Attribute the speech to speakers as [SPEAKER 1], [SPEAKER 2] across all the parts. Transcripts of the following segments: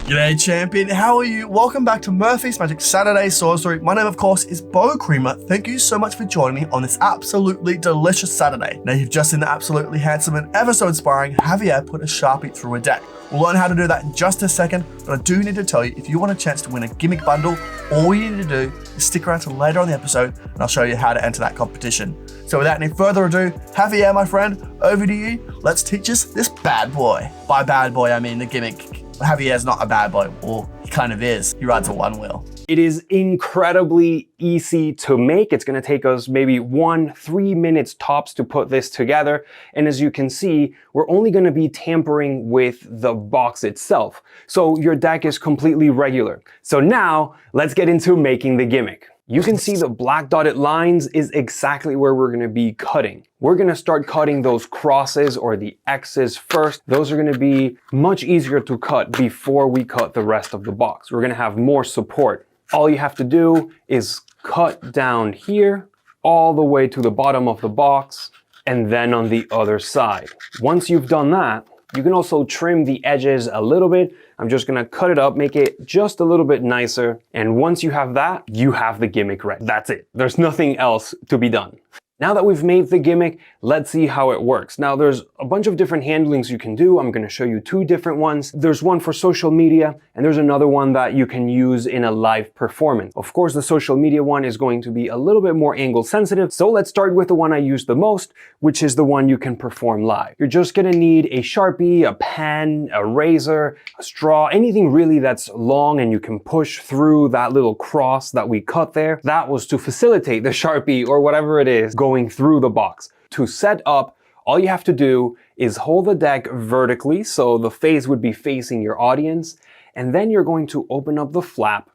[SPEAKER 1] G'day champion, how are you? Welcome back to Murphy's Magic Saturday Sorcery. My name of course is Beau Creamer. Thank you so much for joining me on this absolutely delicious Saturday. Now you've just seen the absolutely handsome and ever so inspiring Javier put a Sharpie through a deck. We'll learn how to do that in just a second, but I do need to tell you, if you want a chance to win a gimmick bundle, all you need to do is stick around till later on the episode and I'll show you how to enter that competition. So without any further ado, Javier, my friend, over to you. Let's teach us this bad boy. By bad boy, I mean the gimmick. Javier's not a bad boy, or he kind of is. He rides a one wheel.
[SPEAKER 2] It is incredibly easy to make. It's gonna take us maybe 1-3 minutes tops to put this together. And as you can see, we're only gonna be tampering with the box itself. So your deck is completely regular. So now let's get into making the gimmick. You can see the black dotted lines is exactly where we're gonna be cutting. We're gonna start cutting those crosses or the X's first. Those are gonna be much easier to cut before we cut the rest of the box. We're gonna have more support. All you have to do is cut down here all the way to the bottom of the box and then on the other side. Once you've done that, you can also trim the edges a little bit. I'm just gonna cut it up, make it just a little bit nicer. And once you have that, you have the gimmick ready. That's it. There's nothing else to be done. Now that we've made the gimmick, let's see how it works. Now there's a bunch of different handlings you can do. I'm gonna show you 2 different ones. There's one for social media and there's another one that you can use in a live performance. Of course, the social media one is going to be a little bit more angle sensitive. So let's start with the one I use the most, which is the one you can perform live. You're just gonna need a Sharpie, a pen, a razor, a straw, anything really that's long and you can push through that little cross that we cut there. That was to facilitate the Sharpie or whatever it is going through the box. To set up, all you have to do is hold the deck vertically, so the face would be facing your audience, and then you're going to open up the flap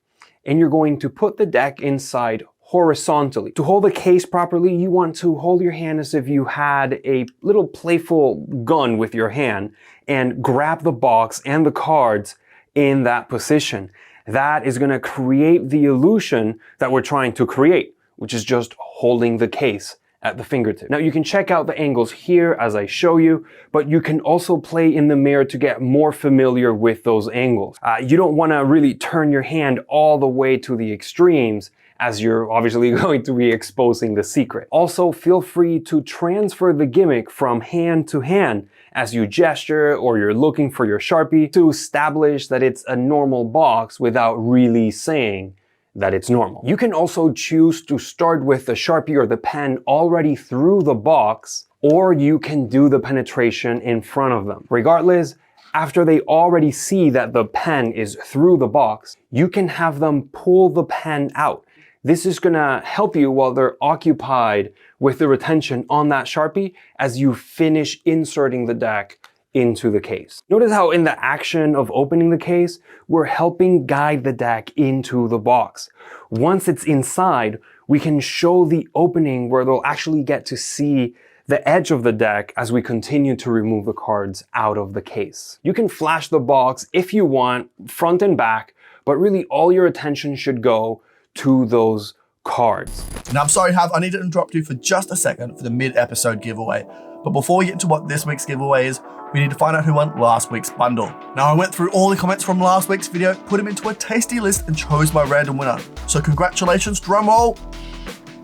[SPEAKER 2] and you're going to put the deck inside horizontally. To hold the case properly, you want to hold your hand as if you had a little playful gun with your hand and grab the box and the cards in that position. That is going to create the illusion that we're trying to create, which is just holding the case at the fingertip. Now you can check out the angles here as I show you, but you can also play in the mirror to get more familiar with those angles. You don't want to really turn your hand all the way to the extremes as you're obviously going to be exposing the secret. Also, feel free to transfer the gimmick from hand to hand as you gesture or you're looking for your Sharpie to establish that it's a normal box without really saying that it's normal. You can also choose to start with the Sharpie or the pen already through the box, or you can do the penetration in front of them. Regardless, after they already see that the pen is through the box, you can have them pull the pen out. This is gonna help you while they're occupied with the retention on that Sharpie as you finish inserting the deck into the case. Notice how in the action of opening the case, we're helping guide the deck into the box. Once it's inside, we can show the opening where they'll actually get to see the edge of the deck as we continue to remove the cards out of the case. You can flash the box if you want, front and back, but really all your attention should go to those cards.
[SPEAKER 1] Now I'm sorry, Jav, I need to interrupt you for just a second for the mid-episode giveaway. But before we get into what this week's giveaway is, we need to find out who won last week's bundle. Now I went through all the comments from last week's video, put them into a tasty list and chose my random winner. So congratulations, drum roll.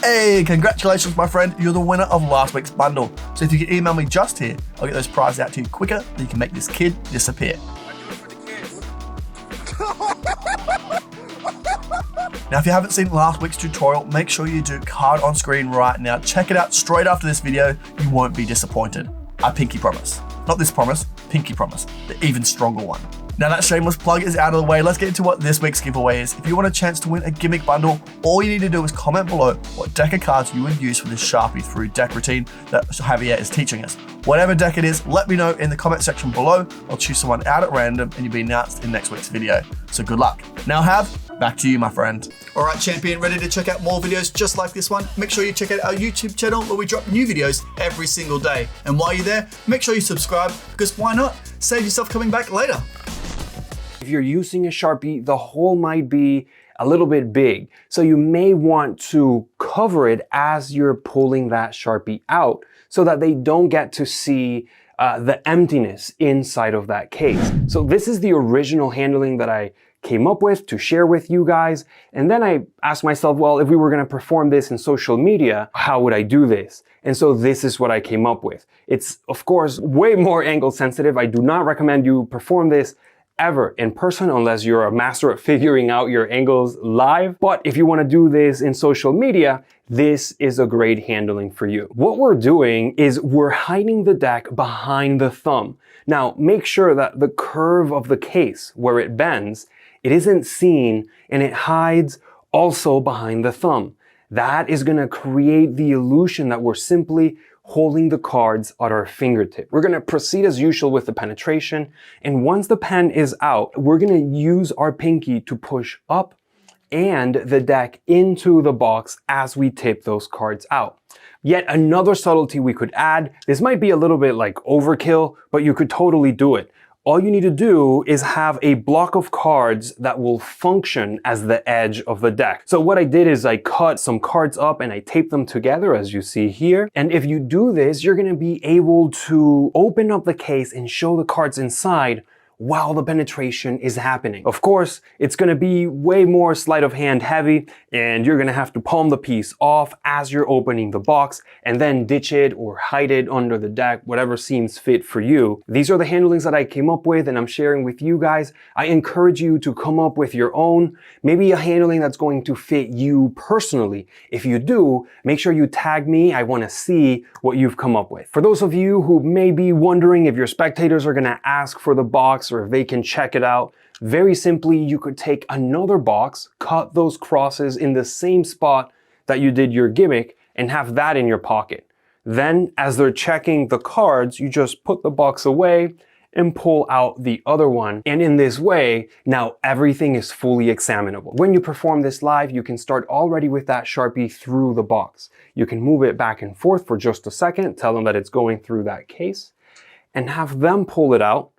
[SPEAKER 1] Hey, congratulations my friend, you're the winner of last week's bundle. So if you can email me just here, I'll get those prizes out to you quicker than you can make this kid disappear. Now, if you haven't seen last week's tutorial, make sure you do card on screen right now. Check it out straight after this video. You won't be disappointed. I pinky promise. Not this promise, pinky promise, the even stronger one. Now that shameless plug is out of the way, let's get into what this week's giveaway is. If you want a chance to win a gimmick bundle, all you need to do is comment below what deck of cards you would use for this Sharpie through deck routine that Javier is teaching us. Whatever deck it is, let me know in the comment section below. I'll choose someone out at random and you'll be announced in next week's video. So good luck. Now Jav, back to you, my friend. All right, champion, ready to check out more videos just like this one? Make sure you check out our YouTube channel where we drop new videos every single day. And while you're there, make sure you subscribe because why not? Save yourself coming back later.
[SPEAKER 2] If you're using a Sharpie, the hole might be a little bit big. So you may want to cover it as you're pulling that Sharpie out so that they don't get to see the emptiness inside of that case. So this is the original handling that I came up with to share with you guys. And then I asked myself, well, if we were gonna perform this in social media, how would I do this? And so this is what I came up with. It's, of course, way more angle sensitive. I do not recommend you perform this ever in person unless you're a master at figuring out your angles live. But if you want to do this in social media, this is a great handling for you. What we're doing is we're hiding the deck behind the thumb. Now, make sure that the curve of the case where it bends, it isn't seen and it hides also behind the thumb. That is going to create the illusion that we're simply holding the cards at our fingertip. We're going to proceed as usual with the penetration, and once the pen is out, we're going to use our pinky to push up and the deck into the box as we tip those cards out. Yet another subtlety we could add, this might be a little bit like overkill, but you could totally do it. All you need to do is have a block of cards that will function as the edge of the deck. So what I did is I cut some cards up and I taped them together, as you see here. And if you do this, you're gonna be able to open up the case and show the cards inside while the penetration is happening. Of course, it's gonna be way more sleight of hand heavy, and you're gonna have to palm the piece off as you're opening the box and then ditch it or hide it under the deck, whatever seems fit for you. These are the handlings that I came up with and I'm sharing with you guys. I encourage you to come up with your own, maybe a handling that's going to fit you personally. If you do, make sure you tag me. I wanna see what you've come up with. For those of you who may be wondering if your spectators are gonna ask for the box or if they can check it out, very simply, you could take another box, cut those crosses in the same spot that you did your gimmick, and have that in your pocket. Then, as they're checking the cards, you just put the box away and pull out the other one. And in this way, now everything is fully examinable. When you perform this live, you can start already with that Sharpie through the box. You can move it back and forth for just a second, tell them that it's going through that case, and have them pull it out.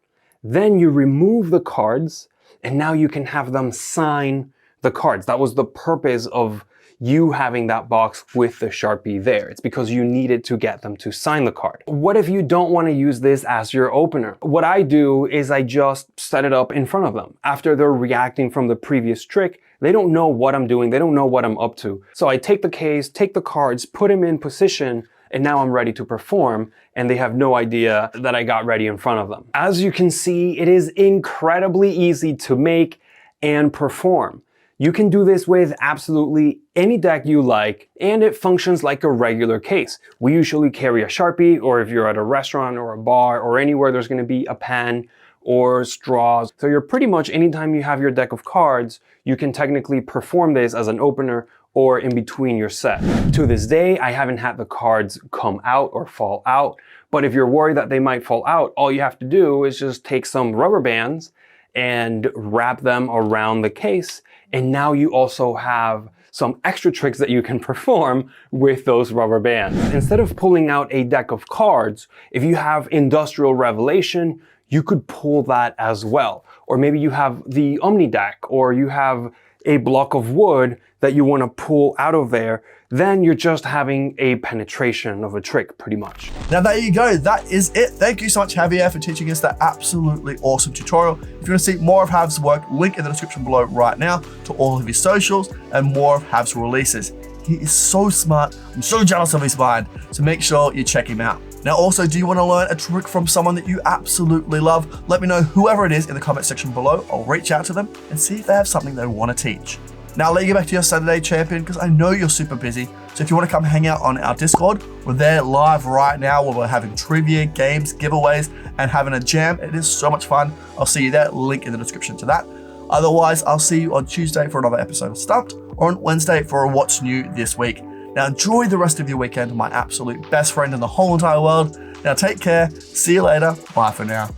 [SPEAKER 2] Then you remove the cards, and now you can have them sign the cards. That was the purpose of you having that box with the Sharpie there. It's because you needed to get them to sign the card. What if you don't want to use this as your opener? What I do is I just set it up in front of them. After they're reacting from the previous trick, they don't know what I'm doing. They don't know what I'm up to. So I take the case, take the cards, put them in position, and now I'm ready to perform, and they have no idea that I got ready in front of them. As you can see, it is incredibly easy to make and perform. You can do this with absolutely any deck you like, and it functions like a regular case. We usually carry a Sharpie, or if you're at a restaurant or a bar or anywhere, there's gonna be a pen or straws. So you're pretty much, anytime you have your deck of cards, you can technically perform this as an opener or in between your set. To this day, I haven't had the cards come out or fall out, but if you're worried that they might fall out, all you have to do is just take some rubber bands and wrap them around the case, and now you also have some extra tricks that you can perform with those rubber bands. Instead of pulling out a deck of cards, if you have Industrial Revelation, you could pull that as well. Or maybe you have the Omni deck, or you have a block of wood that you want to pull out of there, then you're just having a penetration of a trick, pretty much.
[SPEAKER 1] Now there you go, that is it. Thank you so much, Javier, for teaching us that absolutely awesome tutorial. If you want to see more of Jav's work, link in the description below right now to all of his socials and more of Jav's releases. He is so smart, I'm so jealous of his mind, so make sure you check him out. Now also, do you want to learn a trick from someone that you absolutely love? Let me know, whoever it is, in the comment section below. I'll reach out to them and see if they have something they want to teach. Now, I'll let you get back to your Saturday, champion, because I know you're super busy. So if you want to come hang out on our Discord, we're there live right now where we're having trivia, games, giveaways, and having a jam. It is so much fun. I'll see you there, link in the description to that. Otherwise, I'll see you on Tuesday for another episode of Stumped, or on Wednesday for a What's New This Week. Now, enjoy the rest of your weekend, my absolute best friend in the whole entire world. Now, take care. See you later. Bye for now.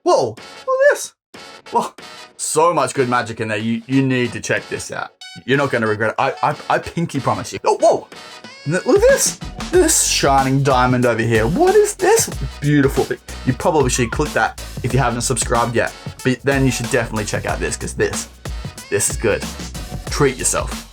[SPEAKER 1] Whoa, look at this. Whoa. So much good magic in there. You need to check this out. You're not going to regret it. I pinky promise you. Oh, whoa. Look at this. This shining diamond over here. What is this? Beautiful. You probably should click that if you haven't subscribed yet. But then you should definitely check out this, because this is good. Treat yourself.